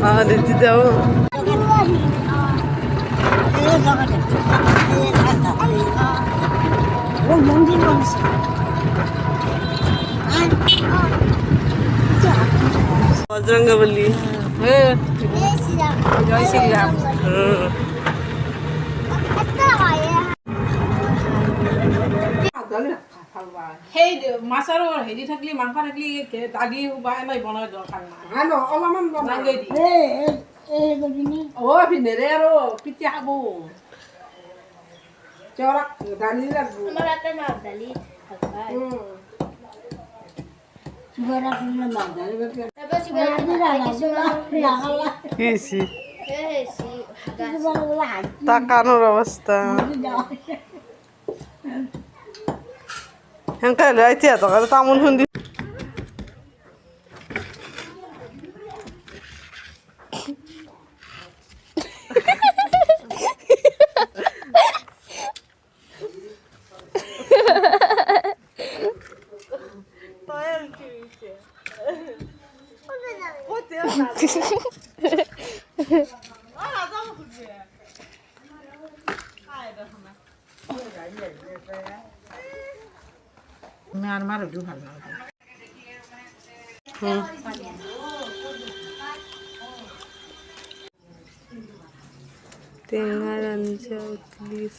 দেখতে যাও বজরঙ্গবলী জয় শ্রীরাম সেই মাছৰ হেৰি থাকিলে মাংস থাকিলে দালি বা এনেই বনাব দৰকাৰ নাই অলপমান বনাই ভিনেৰে আৰু পিঠা খাব চৰক দালি লাগব তাকানোর অবস্থা হেঁকা এতিয়া তো তামোল খুন্দি আমার ভাল লাগে টেঙার আঞ্জা উতলিস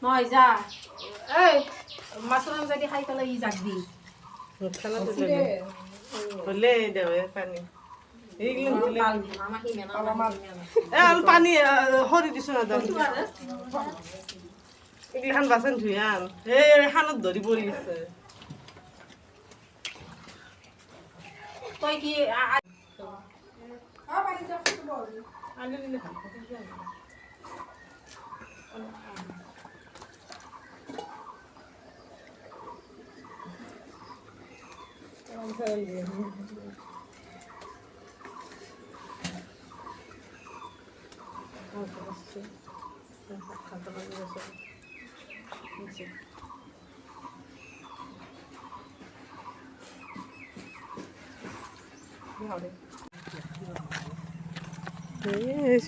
নহয় যা এই মাছৰ আঞ্জা খাই পেলাই ই জাক দি হলে দেবে পানি পানি সরি দিছো না এগুলাখান বাচন ধুই আন এই খানত ধরি পৰি আছে তই কি এই